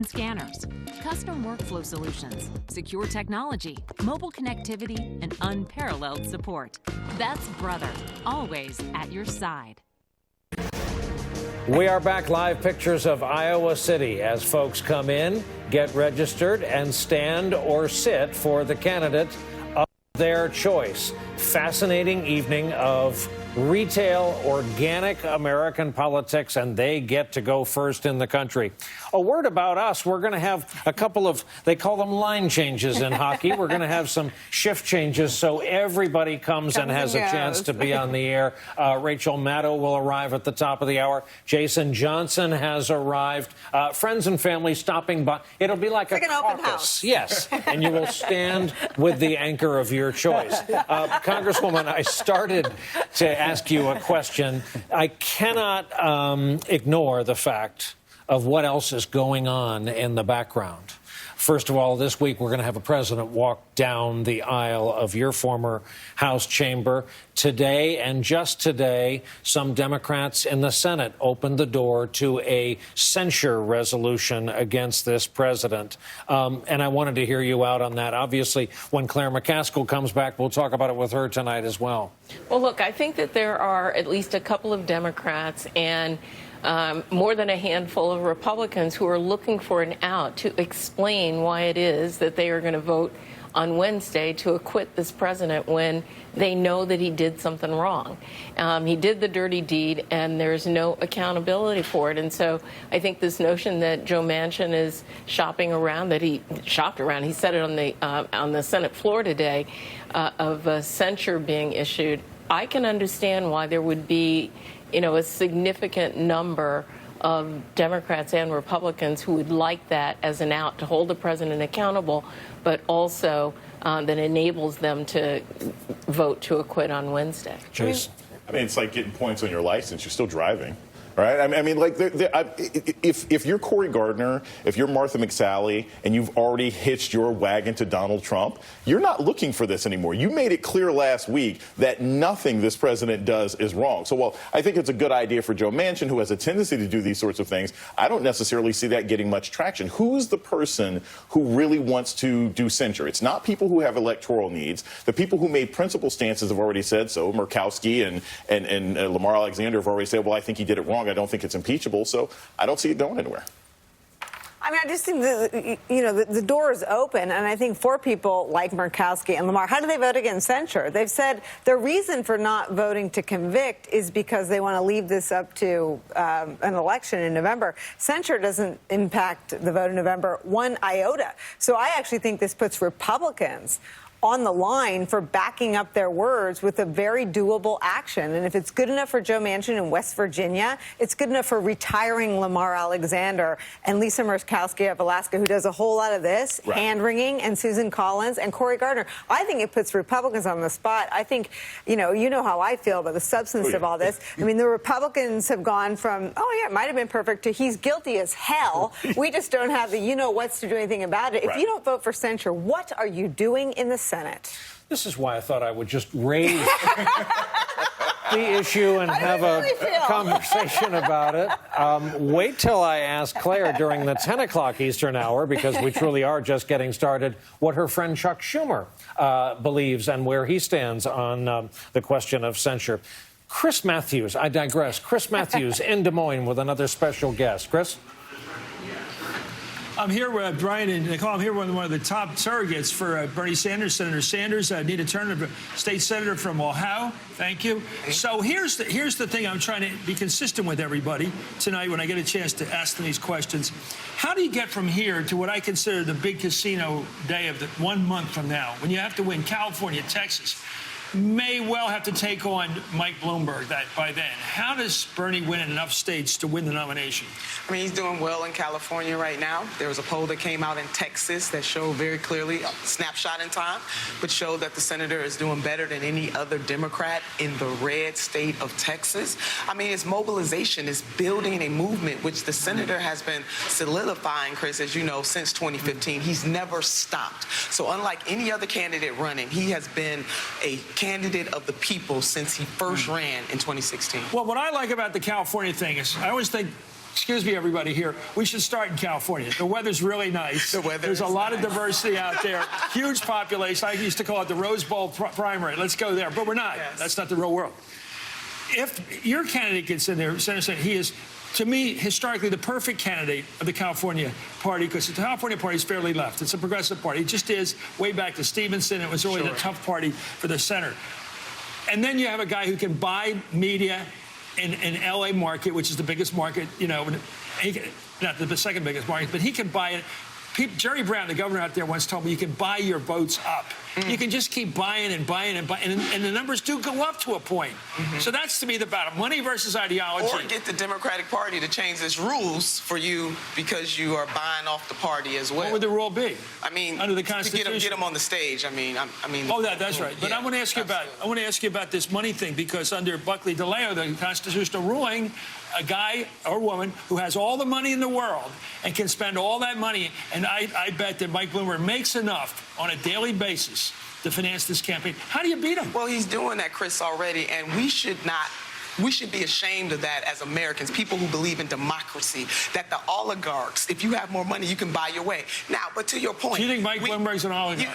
Scanners, custom workflow solutions, secure technology, mobile connectivity, and unparalleled support. That's Brother, always at your side. We are back. Live pictures of Iowa City as folks come in, get registered, and stand or sit for the candidate of their choice. Fascinating evening of retail, organic American politics, and they get to go first in the country. A word about us. We're going to have a couple of, they call them line changes in hockey. We're going to have some shift changes so everybody comes and has a chance to be on the air. Rachel Maddow will arrive at the top of the hour. Jason Johnson has arrived. Friends and family stopping by. It'll be like a caucus. Yes, and you will stand with the anchor of your choice. Congresswoman, I started to ask you a question. I cannot ignore the fact of what else is going on in the background. First of all, this week we're going to have a president walk down the aisle of your former House chamber. Today, and just today, some Democrats in the Senate opened the door to a censure resolution against this president. And I wanted to hear you out on that. Obviously, when Claire McCaskill comes back, we'll talk about it with her tonight as well. Well, look, I think that there are at least a couple of Democrats and more than a handful of Republicans who are looking for an out to explain why it is that they are going to vote on Wednesday to acquit this president when they know that he did something wrong. He did the dirty deed, and there's no accountability for it. And so I think this notion that Joe Manchin is shopping around, that he shopped around, he said it on the Senate floor today, of censure being issued, I can understand why there would be a significant number of Democrats and Republicans who would like that as an out to hold the president accountable, but also that enables them to vote to acquit on Wednesday. Jason. I mean, it's like getting points on your license. You're still driving. Right? I mean, like, if you're Cory Gardner, if you're Martha McSally, and you've already hitched your wagon to Donald Trump, you're not looking for this anymore. You made it clear last week that nothing this president does is wrong. So, while I think it's a good idea for Joe Manchin, who has a tendency to do these sorts of things, I don't necessarily see that getting much traction. Who's the person who really wants to do censure? It's not people who have electoral needs. The people who made principal stances have already said so. Murkowski and Lamar Alexander have already said, well, I think he did it wrong. I don't think it's impeachable, so I don't see it going anywhere. I mean, I just think the door is open, and I think for people like Murkowski and Lamar, how do they vote against censure? They've said their reason for not voting to convict is because they want to leave this up to an election in November. Censure doesn't impact the vote in November one iota. So I actually think this puts Republicans on the line for backing up their words with a very doable action. And if it's good enough for Joe Manchin in West Virginia, it's good enough for retiring Lamar Alexander and Lisa Murkowski of Alaska, who does a whole lot of this, right, hand-wringing, and Susan Collins and Cory Gardner. I think it puts Republicans on the spot. I think, you know how I feel about the substance of all this. I mean, the Republicans have gone from, oh, yeah, it might have been perfect, to he's guilty as hell. We just don't have the you-know-whats to do anything about it. If you don't vote for censure, what are you doing in the Senate? This is why I thought I would just raise the issue and have a conversation about it. Wait till I ask Claire during the 10 o'clock Eastern hour, because we truly are just getting started, what her friend Chuck Schumer believes and where he stands on the question of censure. Chris Matthews, I digress. Chris Matthews in Des Moines with another special guest. Chris? I'm here with Brian and Nicole. I'm here with one of the top surrogates for Bernie Sanders, Senator Sanders. Nita Turner, state senator from Ohio. Thank you. So here's the thing I'm trying to be consistent with everybody tonight when I get a chance to ask them these questions. How do you get from here to what I consider the big casino day of 1 month from now, when you have to win California, Texas, may well have to take on Mike Bloomberg by then? How does Bernie win in enough states to win the nomination? I mean, he's doing well in California right now. There was a poll that came out in Texas that showed very clearly, a snapshot in time, but showed that the senator is doing better than any other Democrat in the red state of Texas. I mean, his mobilization is building a movement which the senator has been solidifying, Chris, as you know, since 2015. He's never stopped. So unlike any other candidate running, he has been a candidate of the people since he first ran in 2016. Well, what I like about the California thing is I always think excuse me, everybody here, we should start in California. The weather's really nice. There's a lot of diversity out there, huge population. I used to call it the Rose Bowl primary. Let's go there, but we're not. Yes. That's not the real world. If your candidate gets in there, Senator, he is, to me, historically, the perfect candidate of the California Party, because the California Party is fairly left. It's a progressive party. It just is. Way back to Stevenson, it was really the tough party for the center. And then you have a guy who can buy media in L.A. market, which is the biggest market, you know, not the second biggest market, but he can buy it. Jerry Brown, the governor out there, once told me you can buy your votes up. You can just keep buying and buying and buying, and the numbers do go up to a point. So that's, to me, the battle. Money versus ideology. Or get the Democratic Party to change its rules for you because you are buying off the party as well. What would the rule be? I mean, under the Constitution, to get them on the stage. I mean. Oh, that's right. But yeah, I want to ask you about this money thing, because under Buckley DeLeo, the constitutional ruling, a guy or woman who has all the money in the world and can spend all that money, and I bet that Mike Bloomberg makes enough on a daily basis to finance this campaign. How do you beat him? Well, he's doing that, Chris, already, and we should be ashamed of that as Americans, people who believe in democracy, that the oligarchs, if you have more money, you can buy your way. Now, but to your point. Do you think Mike Bloomberg's an oligarch?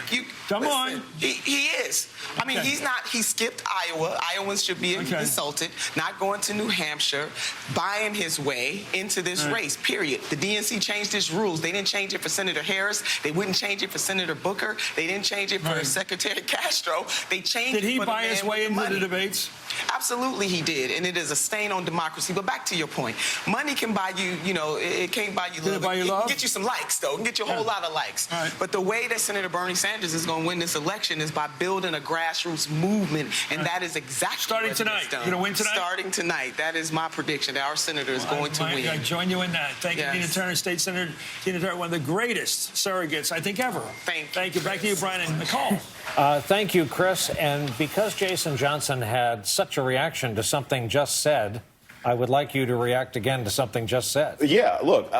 Come on. He is. I mean, he's not. He skipped Iowa. Iowans should be insulted. Not going to New Hampshire, buying his way into this race, period. The DNC changed its rules. They didn't change it for Senator Harris. They wouldn't change it for Senator Booker. They didn't change it for Secretary Castro. They changed it for the man with the money. Did he buy his way into the debates? Absolutely he did, and it is a stain on democracy. But back to your point, money can buy you, you know, it can't buy you love. It can get you some likes, though. It can get you a whole lot of likes. But the way that Senator Bernie Sanders is going to win this election is by building a grassroots movement, and that is exactly starting tonight. You're going to win tonight? Starting tonight. That is my prediction, that our senator is going to win. I join you in that. Thank you, Tina Turner, State Senator Tina Turner, one of the greatest surrogates, I think, ever. Thank you. Back to you, Brian and Nicole. Thank you, Chris. And because Jason Johnson had such a reaction to something just said, I would like you to react again to something just said. Yeah, look,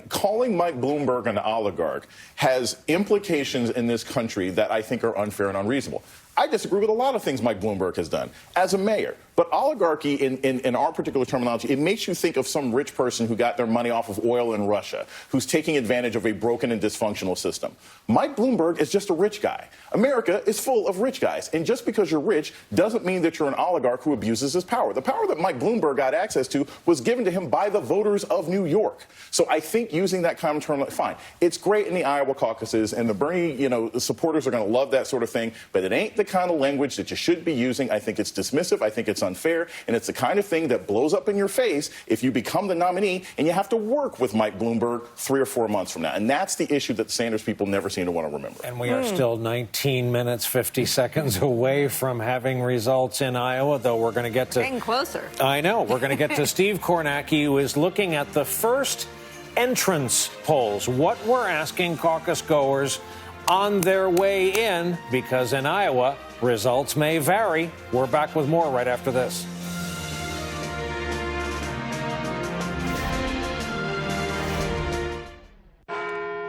calling Mike Bloomberg an oligarch has implications in this country that I think are unfair and unreasonable. I disagree with a lot of things Mike Bloomberg has done as a mayor. But oligarchy, in our particular terminology, it makes you think of some rich person who got their money off of oil in Russia, who's taking advantage of a broken and dysfunctional system. Mike Bloomberg is just a rich guy. America is full of rich guys. And just because you're rich doesn't mean that you're an oligarch who abuses his power. The power that Mike Bloomberg got access to was given to him by the voters of New York. So I think using that common term, fine. It's great in the Iowa caucuses, and the Bernie, the supporters are going to love that sort of thing, but it ain't the kind of language that you should be using. I think it's dismissive. I think it's unfair, and it's the kind of thing that blows up in your face if you become the nominee and you have to work with Mike Bloomberg 3 or 4 months from now. And that's the issue that the Sanders people never seem to want to remember. And we are still 19 minutes, 50 seconds away from having results in Iowa, though we're going to get to... Getting closer. I know. We're going to get to Steve Kornacki, who is looking at the first entrance polls. What we're asking caucus goers on their way in, because in Iowa, results may vary. We're back with more right after this.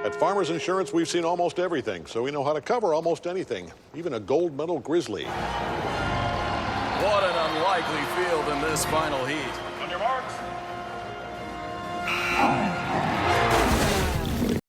At Farmers Insurance, we've seen almost everything, so we know how to cover almost anything, even a gold medal grizzly. What an unlikely field in this final heat.